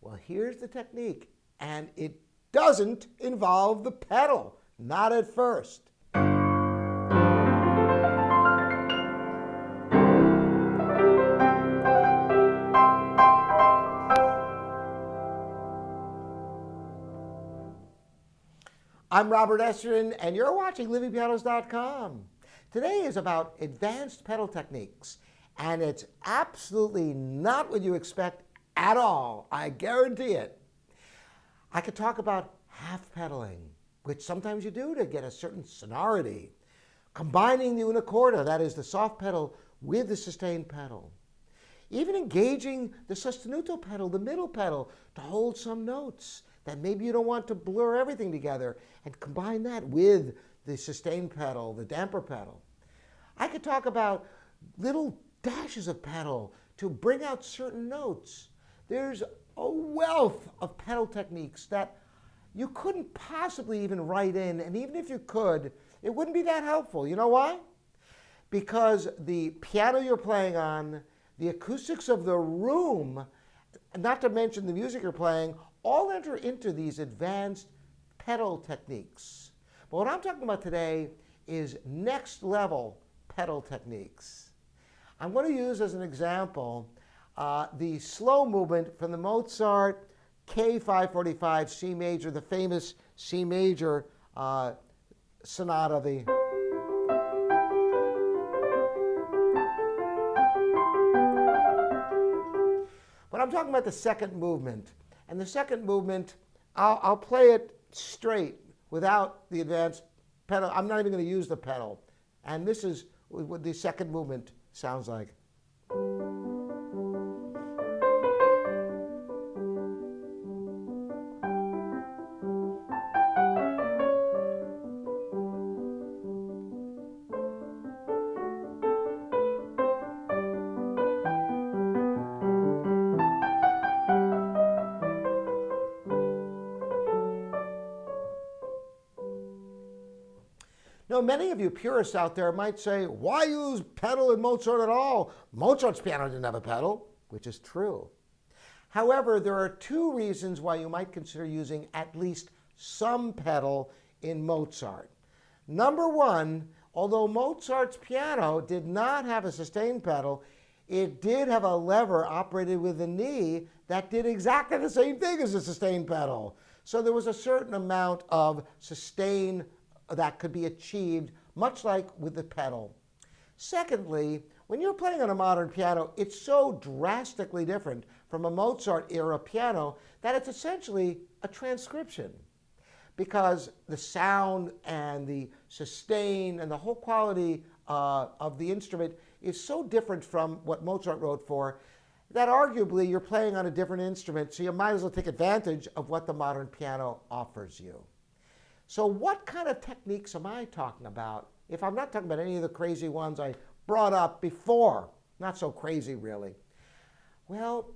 Well, here's the technique, and it doesn't involve the pedal, not at first. I'm Robert Estrin, and you're watching livingpianos.com. Today is about advanced pedal techniques, and it's absolutely not what you expect at all. I guarantee it. I could talk about half pedaling, which sometimes you do to get a certain sonority, combining the una corda, that is the soft pedal, with the sustained pedal, even engaging the sostenuto pedal, the middle pedal, to hold some notes that maybe you don't want to blur everything together, and combine that with the sustained pedal, the damper pedal. I could talk about little dashes of pedal to bring out certain notes. There's a wealth of pedal techniques that you couldn't possibly even write in, and even if you could, it wouldn't be that helpful. You know why? Because the piano you're playing on, the acoustics of the room, not to mention the music you're playing, all enter into these advanced pedal techniques. But what I'm talking about today is next level pedal techniques. I'm going to use as an example the slow movement from the Mozart K545 C major, the famous C major sonata. But I'm talking about the second movement. And the second movement, I'll play it straight without the advanced pedal. I'm not even going to use the pedal. And this is what the second movement sounds like. Now, many of you purists out there might say, why use pedal in Mozart at all? Mozart's piano didn't have a pedal, which is true. However, there are two reasons why you might consider using at least some pedal in Mozart. Number one, although Mozart's piano did not have a sustained pedal, it did have a lever operated with a knee that did exactly the same thing as a sustained pedal. So there was a certain amount of sustain that could be achieved, much like with the pedal. Secondly, when you're playing on a modern piano, it's so drastically different from a Mozart-era piano that it's essentially a transcription, because the sound and the sustain and the whole quality of the instrument is so different from what Mozart wrote for that arguably you're playing on a different instrument, so you might as well take advantage of what the modern piano offers you. So what kind of techniques am I talking about if I'm not talking about any of the crazy ones I brought up before? Not so crazy, really. Well,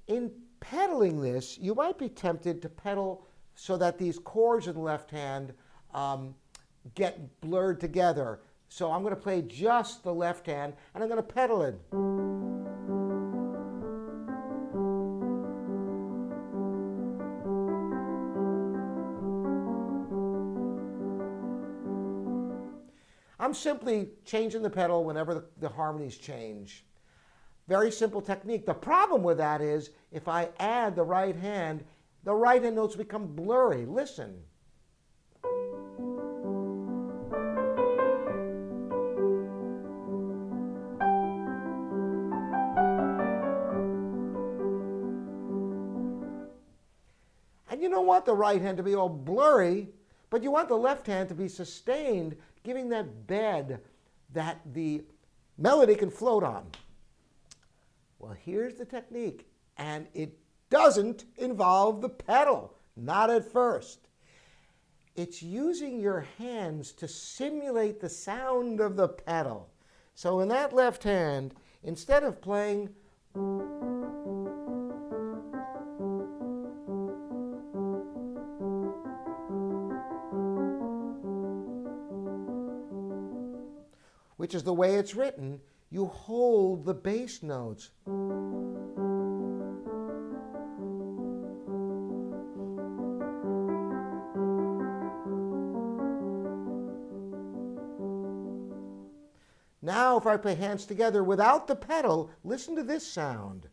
in pedaling this, you might be tempted to pedal so that these chords in the left hand get blurred together. So I'm going to play just the left hand, and I'm going to pedal it. I'm simply changing the pedal whenever the harmonies change. Very simple technique. The problem with that is if I add the right hand notes become blurry. Listen. And you don't want the right hand to be all blurry, but you want the left hand to be sustained, giving that bed that the melody can float on. Well, here's the technique, and it doesn't involve the pedal, not at first. It's using your hands to simulate the sound of the pedal. So in that left hand, instead of playing which is the way it's written, you hold the bass notes. Now, if I play hands together without the pedal, listen to this sound.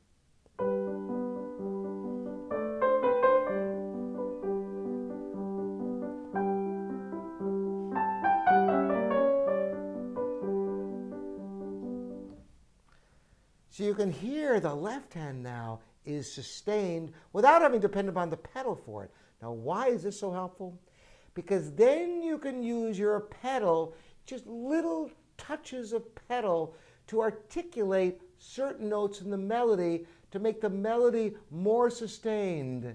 So you can hear the left hand now is sustained without having to depend upon the pedal for it. Now, why is this so helpful? Because then you can use your pedal, just little touches of pedal, to articulate certain notes in the melody to make the melody more sustained.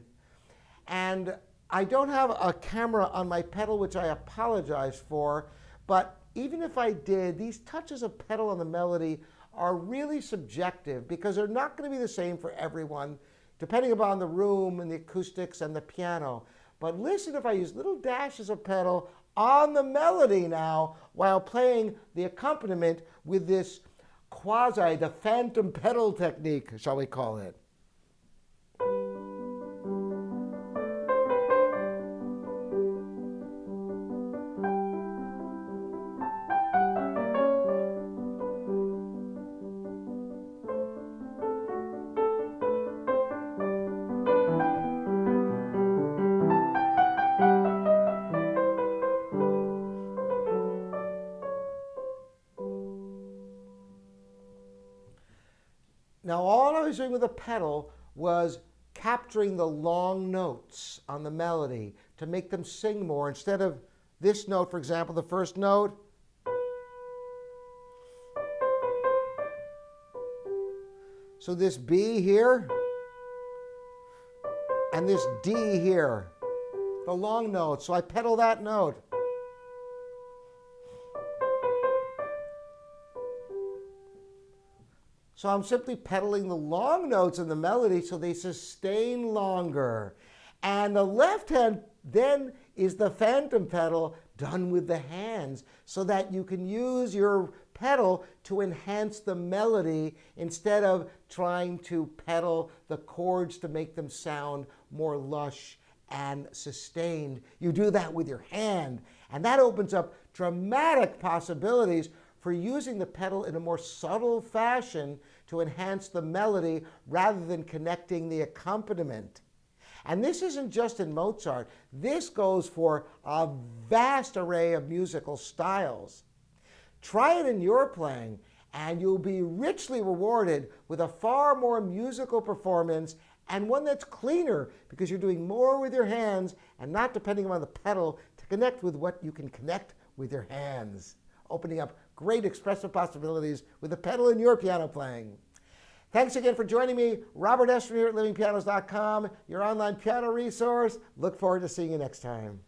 And I don't have a camera on my pedal, which I apologize for, but even if I did, these touches of pedal on the melody are really subjective because they're not going to be the same for everyone, depending upon the room and the acoustics and the piano. But listen, if I use little dashes of pedal on the melody now while playing the accompaniment with this the phantom pedal technique, shall we call it. Now, all I was doing with the pedal was capturing the long notes on the melody to make them sing more. Instead of this note, for example, the first note, so this B here, and this D here, the long note. So I pedal that note. So I'm simply pedaling the long notes in the melody so they sustain longer. And the left hand then is the phantom pedal done with the hands so that you can use your pedal to enhance the melody instead of trying to pedal the chords to make them sound more lush and sustained. You do that with your hand, and that opens up dramatic possibilities for using the pedal in a more subtle fashion to enhance the melody rather than connecting the accompaniment. And this isn't just in Mozart. This goes for a vast array of musical styles. Try it in your playing, and you'll be richly rewarded with a far more musical performance, and one that's cleaner because you're doing more with your hands and not depending on the pedal to connect with what you can connect with your hands, opening up great expressive possibilities with the pedal in your piano playing. Thanks again for joining me. Robert Estrin here at livingpianos.com, your online piano resource. Look forward to seeing you next time.